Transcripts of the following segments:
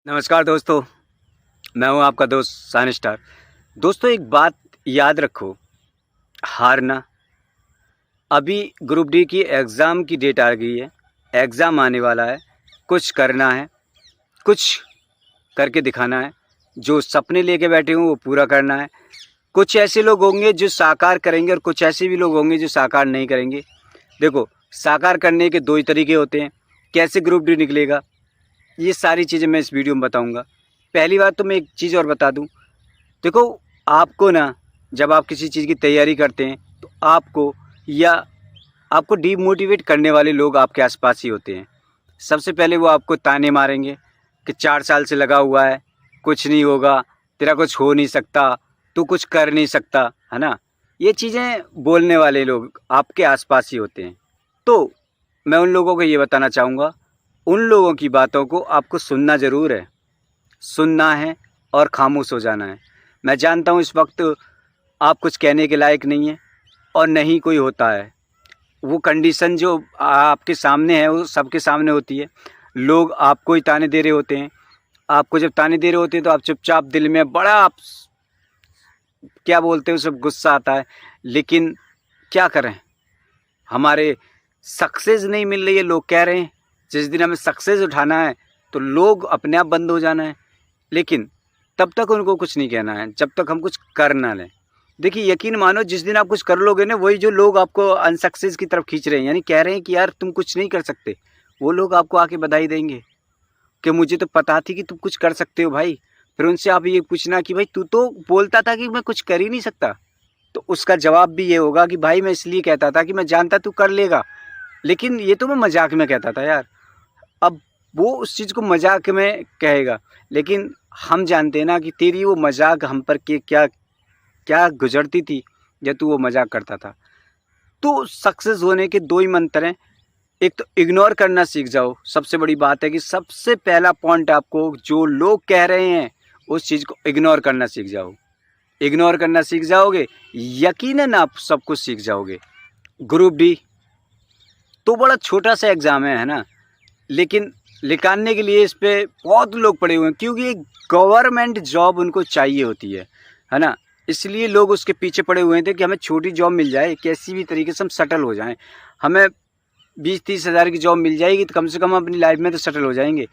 नमस्कार दोस्तों, मैं हूं आपका दोस्त सान स्टार। दोस्तों एक बात याद रखो, हारना। अभी ग्रुप डी की एग्ज़ाम की डेट आ गई है, एग्ज़ाम आने वाला है। कुछ करना है, कुछ करके दिखाना है। जो सपने लेके बैठे हों वो पूरा करना है। कुछ ऐसे लोग होंगे जो साकार करेंगे और कुछ ऐसे भी लोग होंगे जो साकार नहीं करेंगे। देखो, साकार करने के दो ही तरीके होते हैं। कैसे ग्रुप डी निकलेगा, ये सारी चीज़ें मैं इस वीडियो में बताऊँगा। पहली बात तो मैं एक चीज़ और बता दूँ। देखो, आपको ना, जब आप किसी चीज़ की तैयारी करते हैं तो आपको डीमोटिवेट करने वाले लोग आपके आसपास ही होते हैं। सबसे पहले वो आपको ताने मारेंगे कि 4 साल से लगा हुआ है, कुछ नहीं होगा, तेरा कुछ हो नहीं सकता, तू कुछ कर नहीं सकता, है ना? ये चीज़ें बोलने वाले लोग आपके आसपास ही होते हैं। तो मैं उन लोगों को ये बताना चाहूँगा, उन लोगों की बातों को आपको सुनना ज़रूर है। सुनना है और खामोश हो जाना है। मैं जानता हूँ इस वक्त आप कुछ कहने के लायक नहीं हैं और नहीं कोई होता है। वो कंडीशन जो आपके सामने है वो सबके सामने होती है। लोग आपको ही ताने दे रहे होते हैं। आपको जब ताने दे रहे होते हैं तो आप चुपचाप दिल में बड़ा आप क्या बोलते हैं, सब गुस्सा आता है। लेकिन क्या करें, हमारे सक्सेस नहीं मिल रही है, लोग कह रहे हैं। जिस दिन हमें सक्सेस उठाना है तो लोग अपने आप बंद हो जाना है। लेकिन तब तक उनको कुछ नहीं कहना है जब तक हम कुछ कर ना लें। देखिए, यकीन मानो, जिस दिन आप कुछ कर लोगे ना, वही जो लोग आपको अनसक्सेस की तरफ खींच रहे हैं, यानी कह रहे हैं कि यार तुम कुछ नहीं कर सकते, वो लोग आपको आके बधाई देंगे कि मुझे तो पता थी कि तुम कुछ कर सकते हो भाई। फिर उनसे आप ये पूछना कि भाई तू तो बोलता था कि मैं कुछ कर ही नहीं सकता, तो उसका जवाब भी ये होगा कि भाई मैं इसलिए कहता था कि मैं जानता तू कर लेगा, लेकिन ये तो मैं मजाक में कहता था यार। अब वो उस चीज़ को मजाक में कहेगा, लेकिन हम जानते हैं ना कि तेरी वो मजाक हम पर के क्या क्या गुजरती थी जब तू वो मजाक करता था। तो सक्सेस होने के दो ही मंत्र हैं। एक तो इग्नोर करना सीख जाओ। सबसे बड़ी बात है कि सबसे पहला पॉइंट, आपको जो लोग कह रहे हैं उस चीज़ को इग्नोर करना सीख जाओ। इग्नोर करना सीख जाओगे, यकीनन आप सब कुछ सीख जाओगे। ग्रुप डी तो बड़ा छोटा सा एग्ज़ाम है ना, लेकिन निकालने के लिए इस पे बहुत लोग पड़े हुए हैं, क्योंकि एक गवर्नमेंट जॉब उनको चाहिए होती है ना। इसलिए लोग उसके पीछे पड़े हुए थे कि हमें छोटी जॉब मिल जाए, कैसी भी तरीके से हम सेटल हो जाएं। हमें 20-30 हज़ार की जॉब मिल जाएगी तो कम से कम अपनी लाइफ में तो सेटल हो जाएंगे।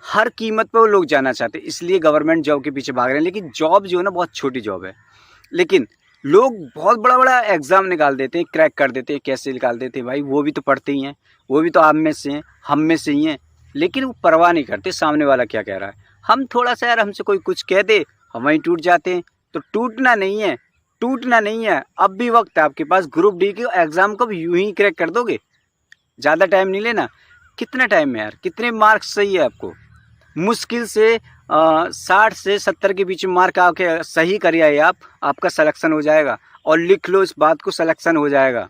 हर कीमत पर वो लोग जाना चाहते हैं, इसलिए गवर्नमेंट जॉब के पीछे भाग रहे हैं। लेकिन जॉब जो है ना, बहुत छोटी जॉब है। लेकिन लोग बहुत बड़ा बड़ा एग्ज़ाम निकाल देते हैं, क्रैक कर देते हैं। कैसे निकाल देते हैं भाई? वो भी तो पढ़ते ही हैं, वो भी तो आप में से हैं, हम में से ही हैं। लेकिन वो परवाह नहीं करते सामने वाला क्या कह रहा है। हम थोड़ा सा यार, हमसे कोई कुछ कह दे, हम वहीं टूट जाते हैं। तो टूटना नहीं है, टूटना नहीं है। अब भी वक्त है आपके पास। ग्रुप डी के एग्ज़ाम को भी यूं ही क्रैक कर दोगे, ज़्यादा टाइम नहीं लेना। कितना टाइम है यार, कितने मार्क्स चाहिए आपको? मुश्किल से 60 से 70 के बीच में मार्क आके सही करिए आप, आपका सिलेक्शन हो जाएगा। और लिख लो इस बात को, सिलेक्शन हो जाएगा।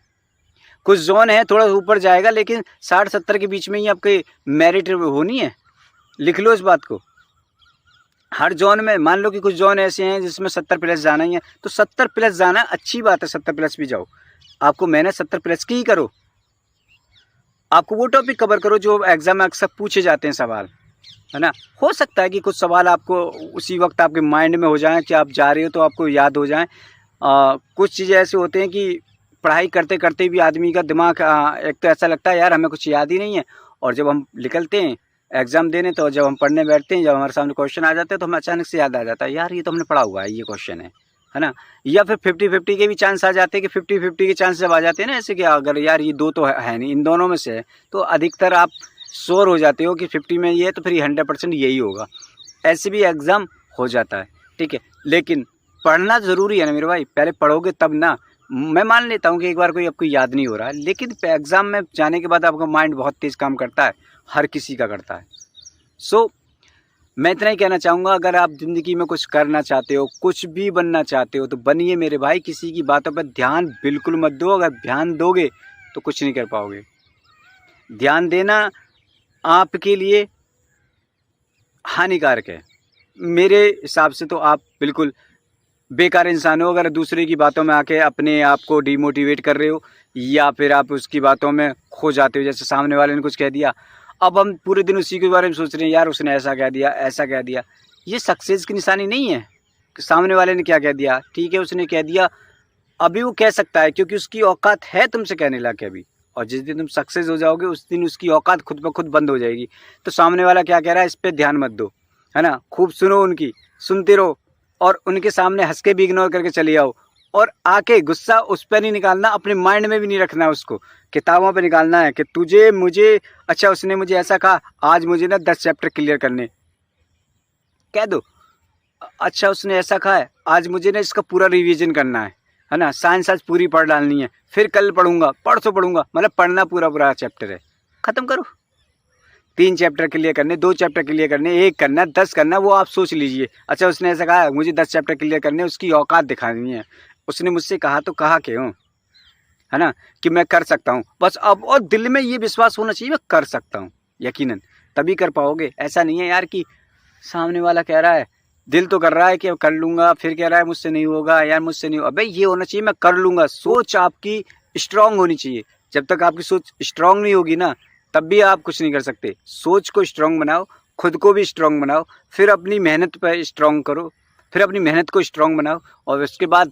कुछ जोन है थोड़ा ऊपर जाएगा, लेकिन 60-70 के बीच में ही आपकी मेरिट होनी है। लिख लो इस बात को। हर जोन में, मान लो कि कुछ जोन ऐसे हैं जिसमें 70 प्लस जाना ही है, तो 70 प्लस जाना अच्छी बात है, 70 प्लस भी जाओ। आपको मेहनत 70 प्लस की ही करो। आपको वो टॉपिक कवर करो जो एग्जाम में अक्सर पूछे जाते हैं सवाल, है ना। हो सकता है कि कुछ सवाल आपको उसी वक्त आपके माइंड में हो जाएं कि आप जा रहे हो तो आपको याद हो जाएं। कुछ चीज़ें ऐसे होते हैं कि पढ़ाई करते करते भी आदमी का दिमाग एक तो ऐसा लगता है यार हमें कुछ याद ही नहीं है, और जब हम निकलते हैं एग्ज़ाम देने, तो जब हम पढ़ने बैठते हैं, जब हमारे सामने क्वेश्चन आ जाते हैं, तो हमें अचानक से याद आ जाता है यार ये तो हमने पढ़ा हुआ है, ये क्वेश्चन है ना। या फिर 50-50 के भी चांस आ जाते हैं कि 50-50 के चांस जब आ जाते हैं ना, ऐसे कि अगर यार ये दो तो है नहीं, इन दोनों में से है, तो अधिकतर आप श्योर हो जाते हो कि 50 में ये है तो फिर 100% यही होगा। ऐसे भी एग्ज़ाम हो जाता है, ठीक है। लेकिन पढ़ना ज़रूरी है ना मेरे भाई, पहले पढ़ोगे तब ना। मैं मान लेता हूँ कि एक बार कोई आपको याद नहीं हो रहा है, लेकिन एग्ज़ाम में जाने के बाद आपका माइंड बहुत तेज़ काम करता है, हर किसी का करता है। सो मैं इतना ही कहना चाहूँगा, अगर आप ज़िंदगी में कुछ करना चाहते हो, कुछ भी बनना चाहते हो, तो बनिए मेरे भाई। किसी की बातों पर ध्यान बिल्कुल मत दो। अगर ध्यान दोगे तो कुछ नहीं कर पाओगे। ध्यान देना आपके लिए हानिकारक है। मेरे हिसाब से तो आप बिल्कुल बेकार इंसान हो अगर दूसरे की बातों में आके अपने आप को डिमोटिवेट कर रहे हो, या फिर आप उसकी बातों में खो जाते हो। जैसे सामने वाले ने कुछ कह दिया, अब हम पूरे दिन उसी के बारे में सोच रहे हैं, यार उसने ऐसा कह दिया, ऐसा कह दिया। ये सक्सेस की निशानी नहीं है कि सामने वाले ने क्या कह दिया, ठीक है उसने कह दिया, अभी वो कह सकता है क्योंकि उसकी औकात है तुमसे कहने लायक अभी। और जिस दिन तुम सक्सेस हो जाओगे उस दिन उसकी औकात खुद ब खुद बंद हो जाएगी। तो सामने वाला क्या कह रहा है इस पर ध्यान मत दो, है ना, खूब सुनो उनकी, सुनते रहो और उनके सामने हंस के भी इग्नोर करके चले आओ। और आके गुस्सा उस पर नहीं निकालना, अपने माइंड में भी नहीं रखना, उसको किताबों पे निकालना है कि तुझे मुझे, अच्छा उसने मुझे ऐसा कहा, आज मुझे ना 10 चैप्टर क्लियर करने, कह दो। अच्छा उसने ऐसा कहा है, आज मुझे ना इसका पूरा रिवीजन करना है ना, साइंस आज पूरी पढ़ डालनी है, फिर कल पढ़ूंगा, परसों पढ़ूंगा, मतलब पढ़ना पूरा चैप्टर है, ख़त्म करो। 3 चैप्टर क्लियर करने, 2 चैप्टर क्लियर करने, 1 करना, 10 करना, वो आप सोच लीजिए। अच्छा उसने ऐसा कहा मुझे 10 चैप्टर क्लियर करने, उसकी औकात दिखानी है। उसने मुझसे कहा तो कहा क्यों, है ना, कि मैं कर सकता हूँ बस। अब और दिल में ये विश्वास होना चाहिए मैं कर सकता हूँ, यकीनन तभी कर पाओगे। ऐसा नहीं है यार कि सामने वाला कह रहा है, दिल तो कर रहा है कि कर लूँगा, फिर कह रहा है मुझसे नहीं होगा, यार मुझसे नहीं होगा। अबे ये होना चाहिए मैं कर लूँगा। सोच आपकी स्ट्रांग होनी चाहिए। जब तक आपकी सोच स्ट्रांग नहीं होगी ना, तब भी आप कुछ नहीं कर सकते। सोच को स्ट्रांग बनाओ, खुद को भी स्ट्रांग बनाओ, फिर अपनी मेहनत पर स्ट्रांग करो, फिर अपनी मेहनत को स्ट्रांग बनाओ, और उसके बाद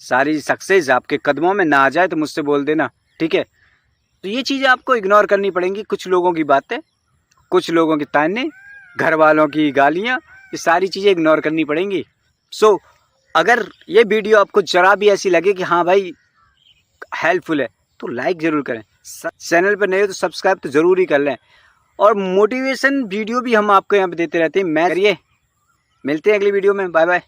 सारी सक्सेस आपके कदमों में ना आ जाए तो मुझसे बोल देना, ठीक है। तो ये चीज़ें आपको इग्नोर करनी पड़ेंगी, कुछ लोगों की बातें, कुछ लोगों के ताने, घर वालों की गालियाँ, ये सारी चीज़ें इग्नोर करनी पड़ेंगी। सो अगर ये वीडियो आपको ज़रा भी ऐसी लगे कि हाँ भाई हेल्पफुल है तो लाइक ज़रूर करें, चैनल पर नए हो तो सब्सक्राइब तो ज़रूर ही कर लें। और मोटिवेशन वीडियो भी हम आपको यहाँ पे देते रहते हैं, मैं करिए। मिलते हैं अगली वीडियो में, बाय बाय।